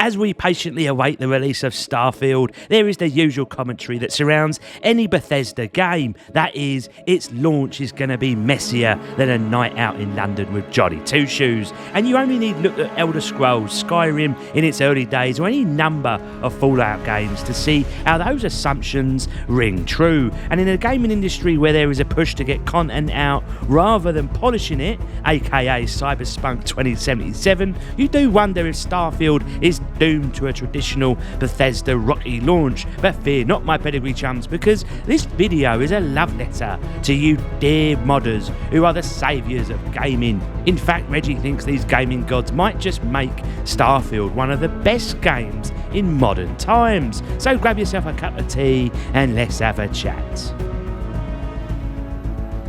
As we patiently await the release of Starfield, there is the usual commentary that surrounds any Bethesda game. That is, its launch is going to be messier than a night out in London with Johnny Two Shoes. And you only need to look at Elder Scrolls, Skyrim in its early days, or any number of Fallout games to see how those assumptions ring true. And in a gaming industry where there is a push to get content out rather than polishing it, aka Cyberpunk 2077, you do wonder if Starfield is doomed to a traditional Bethesda rocky launch. But fear not, my pedigree chums, because this video is a love letter to you dear modders who are the saviours of gaming. In fact, Reggie thinks these gaming gods might just make Starfield one of the best games in modern times. So grab yourself a cup of tea and let's have a chat.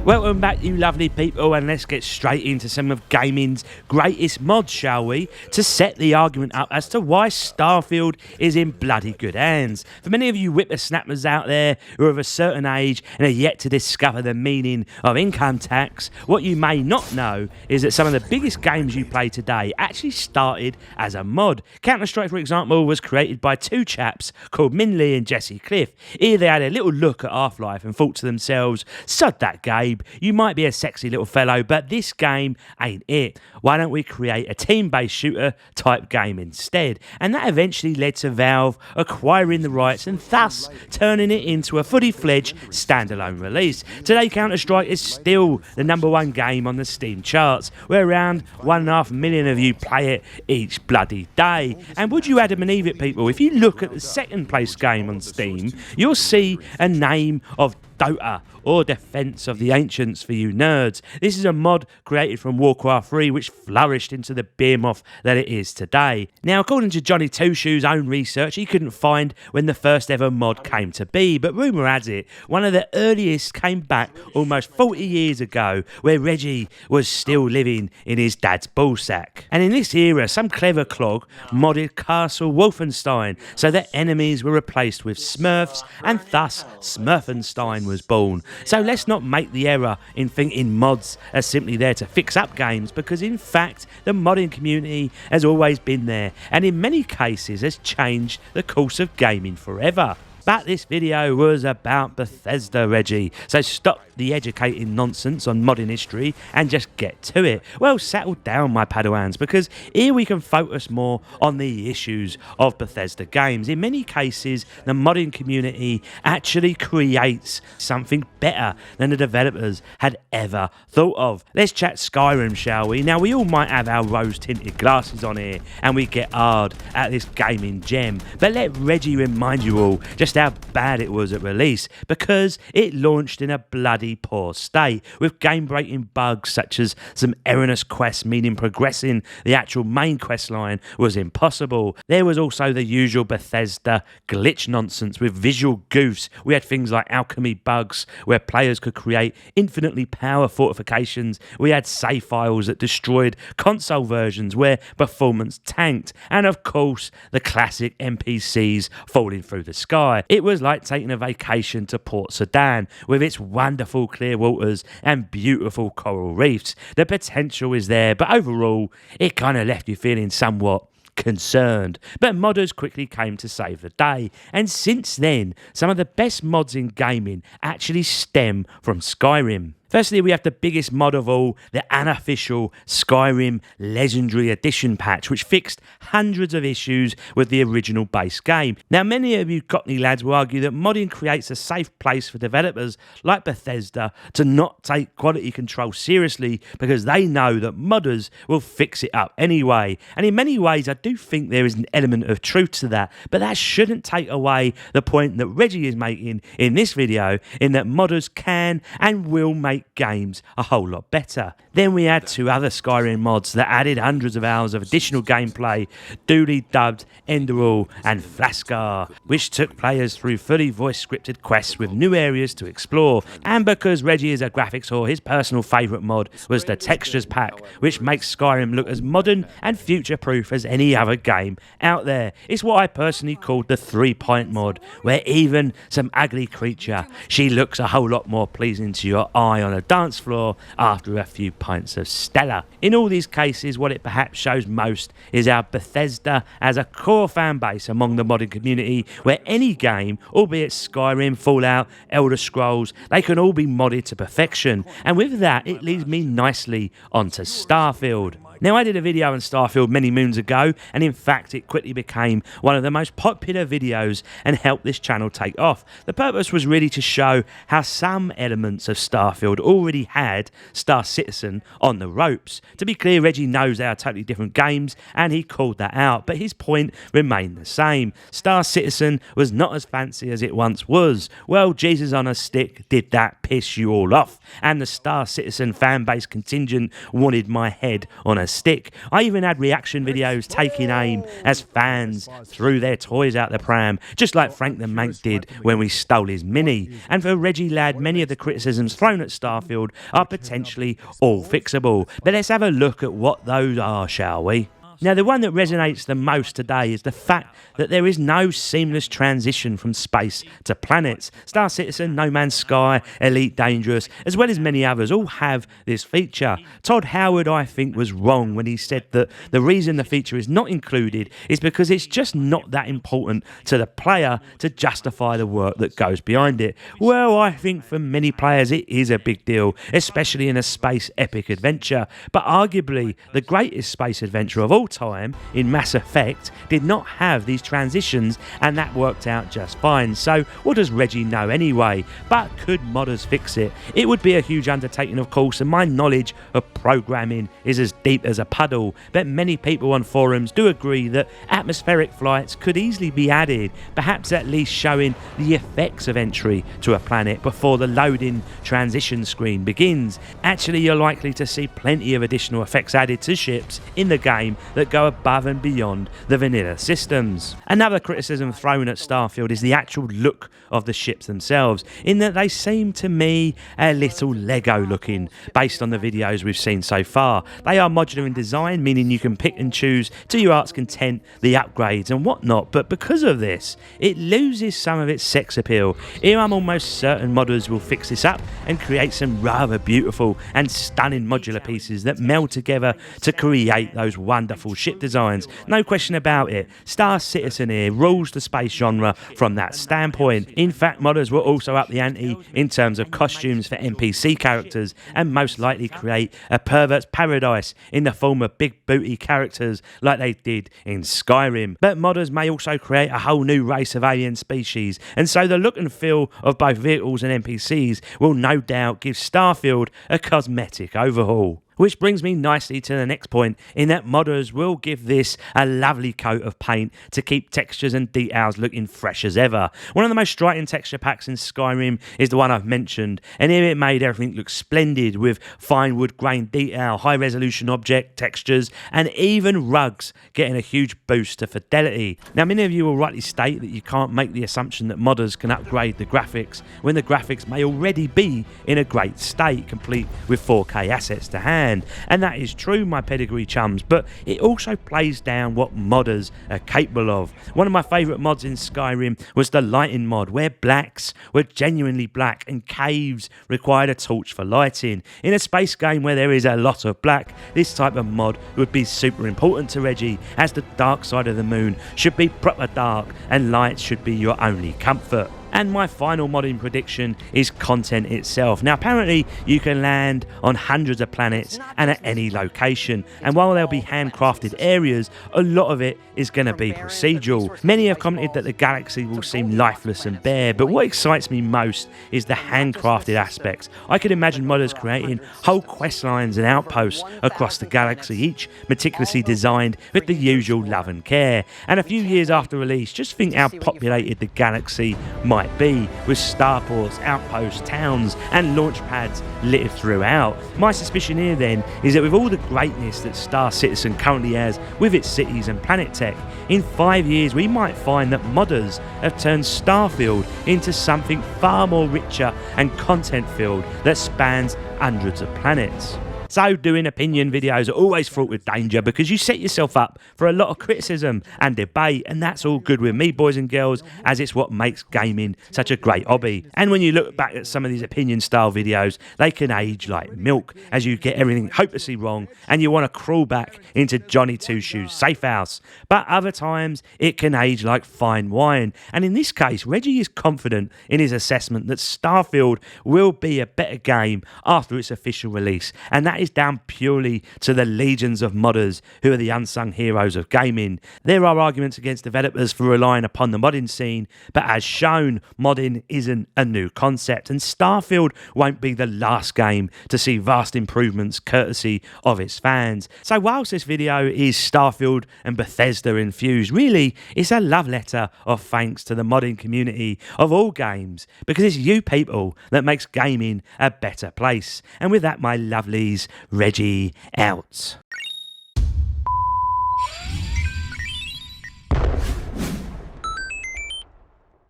Welcome back, you lovely people, and let's get straight into some of gaming's greatest mods, shall we? To set the argument up as to why Starfield is in bloody good hands. For many of you whippersnappers out there who are of a certain age and are yet to discover the meaning of income tax, what you may not know is that some of the biggest games you play today actually started as a mod. Counter-Strike, for example, was created by two chaps called Min Lee and Jesse Cliff. Here they had a little look at Half-Life and thought to themselves, sod that, Gabe, you might be a sexy little fellow, but this game ain't it. Why don't we create a team-based shooter type game instead? And that eventually led to Valve acquiring the rights and thus turning it into a fully fledged standalone release. Today, Counter-Strike is still the #1 game on the Steam charts, where around 1.5 million of you play it each bloody day. And would you Adam and Eve it, people, if you look at the second place game on Steam, you'll see a name of Dota, or Defense of the Ancients for you nerds. This is a mod created from Warcraft 3 which flourished into the behemoth that it is today. Now, according to Johnny Two Shoes' own research, he couldn't find when the first ever mod came to be, but rumour has it one of the earliest came back almost 40 years ago, where Reggie was still living in his dad's ballsack. And in this era, some clever clog modded Castle Wolfenstein so that enemies were replaced with Smurfs, and thus Smurfenstein was born. So let's not make the error in thinking mods are simply there to fix up games, because in fact the modding community has always been there and in many cases has changed the course of gaming forever. But this video was about Bethesda, Reggie, so stop the educating nonsense on modding history and just get to it. Well, settle down, my Padawans, because here we can focus more on the issues of Bethesda games. In many cases, the modding community actually creates something better than the developers had ever thought of. Let's chat Skyrim, shall we? Now, we all might have our rose-tinted glasses on here and we get hard at this gaming gem, but let Reggie remind you all just how bad it was at release, because it launched in a bloody poor state, with game-breaking bugs such as some erroneous quests, meaning progressing the actual main quest line was impossible. There was also the usual Bethesda glitch nonsense with visual goofs. We had things like alchemy bugs where players could create infinitely power fortifications. We had save files that destroyed console versions where performance tanked, and of course the classic NPCs falling through the sky. It was like taking a vacation to Port Sudan with its wonderful clear waters and beautiful coral reefs. The potential is there, but overall it kind of left you feeling somewhat concerned. But modders quickly came to save the day, and since then some of the best mods in gaming actually stem from Skyrim. Firstly, we have the biggest mod of all, the unofficial Skyrim Legendary Edition patch, which fixed hundreds of issues with the original base game. Now, many of you Cockney lads will argue that modding creates a safe place for developers like Bethesda to not take quality control seriously, because they know that modders will fix it up anyway. And in many ways, I do think there is an element of truth to that, but that shouldn't take away the point that Reggie is making in this video, in that modders can and will make games a whole lot better. Then we had two other Skyrim mods that added hundreds of hours of additional gameplay, duly dubbed Enderal and Flaskar, which took players through fully voice scripted quests with new areas to explore. And because Reggie is a graphics whore, his personal favourite mod was the Textures pack, which makes Skyrim look as modern and future-proof as any other game out there. It's what I personally called the 3-point mod, where even some ugly creature, she looks a whole lot more pleasing to your eye on on a dance floor after a few pints of Stella. In all these cases, what it perhaps shows most is how Bethesda has a core fan base among the modding community where any game, albeit Skyrim, Fallout, Elder Scrolls, they can all be modded to perfection. And with that, it leads me nicely onto Starfield. Now, I did a video on Starfield many moons ago, and in fact it quickly became one of the most popular videos and helped this channel take off. The purpose was really to show how some elements of Starfield already had Star Citizen on the ropes. To be clear, Reggie knows they are totally different games, and he called that out, but his point remained the same. Star Citizen was not as fancy as it once was. Well, Jesus on a stick did that piss you all off, and the Star Citizen fanbase contingent wanted my head on a stick. I even had reaction videos taking aim as fans threw their toys out the pram, just like Frank the Mank did when we stole his Mini. And for Reggie Ladd, many of the criticisms thrown at Starfield are potentially all fixable. But let's have a look at what those are, shall we? Now, the one that resonates the most today is the fact that there is no seamless transition from space to planets. Star Citizen, No Man's Sky, Elite Dangerous, as well as many others, all have this feature. Todd Howard, I think, was wrong when he said that the reason the feature is not included is because it's just not that important to the player to justify the work that goes behind it. Well, I think for many players it is a big deal, especially in a space epic adventure. But arguably, the greatest space adventure of all time in Mass Effect did not have these transitions, and that worked out just fine. So what does Reggie know anyway? But could modders fix it? It would be a huge undertaking, of course, and my knowledge of programming is as deep as a puddle, but many people on forums do agree that atmospheric flights could easily be added, perhaps at least showing the effects of entry to a planet before the loading transition screen begins. Actually, you're likely to see plenty of additional effects added to ships in the game that go above and beyond the vanilla systems. Another criticism thrown at Starfield is the actual look of the ships themselves, in that they seem to me a little Lego looking based on the videos we've seen so far. They are modular in design, meaning you can pick and choose to your heart's content the upgrades and whatnot, but because of this, it loses some of its sex appeal. Here I'm almost certain modders will fix this up and create some rather beautiful and stunning modular pieces that meld together to create those wonderful ship designs. No question about it. Star Citizen here rules the space genre from that standpoint. In fact, modders will also up the ante in terms of costumes for NPC characters, and most likely create a pervert's paradise in the form of big booty characters like they did in Skyrim. But modders may also create a whole new race of alien species, and so the look and feel of both vehicles and NPCs will no doubt give Starfield a cosmetic overhaul. Which brings me nicely to the next point, in that modders will give this a lovely coat of paint to keep textures and details looking fresh as ever. One of the most striking texture packs in Skyrim is the one I've mentioned, and here it made everything look splendid with fine wood grain detail, high resolution object textures, and even rugs getting a huge boost to fidelity. Now, many of you will rightly state that you can't make the assumption that modders can upgrade the graphics when the graphics may already be in a great state, complete with 4K assets to hand. And that is true, my pedigree chums, but it also plays down what modders are capable of. One of my favourite mods in Skyrim was the lighting mod, where blacks were genuinely black and caves required a torch for lighting. In a space game where there is a lot of black, this type of mod would be super important to Reggie, as the dark side of the moon should be proper dark and lights should be your only comfort. And my final modding prediction is content itself. Now, apparently you can land on hundreds of planets and at any location, and while there'll be handcrafted areas, a lot of it is going to be procedural. Many have commented that the galaxy will seem lifeless and bare, but what excites me most is the handcrafted aspects. I could imagine modders creating whole quest lines and outposts across the galaxy, each meticulously designed with the usual love and care. And a few years after release, just think how populated the galaxy might be, with starports, outposts, towns and launch pads littered throughout. My suspicion here then is that with all the greatness that Star Citizen currently has with its cities and planet tech, in 5 years we might find that modders have turned Starfield into something far more richer and content filled that spans hundreds of planets. So doing opinion videos are always fraught with danger because you set yourself up for a lot of criticism and debate, and that's all good with me, boys and girls, as it's what makes gaming such a great hobby. And when you look back at some of these opinion style videos, they can age like milk as you get everything hopelessly wrong and you want to crawl back into Johnny Two Shoes' safe house. But other times it can age like fine wine, and in this case Reggie is confident in his assessment that Starfield will be a better game after its official release, and that is down purely to the legions of modders who are the unsung heroes of gaming. There are arguments against developers for relying upon the modding scene, but as shown, modding isn't a new concept, and Starfield won't be the last game to see vast improvements courtesy of its fans. So whilst this video is Starfield and Bethesda infused, really it's a love letter of thanks to the modding community of all games, because it's you people that makes gaming a better place. And with that, my lovelies, Reggie out.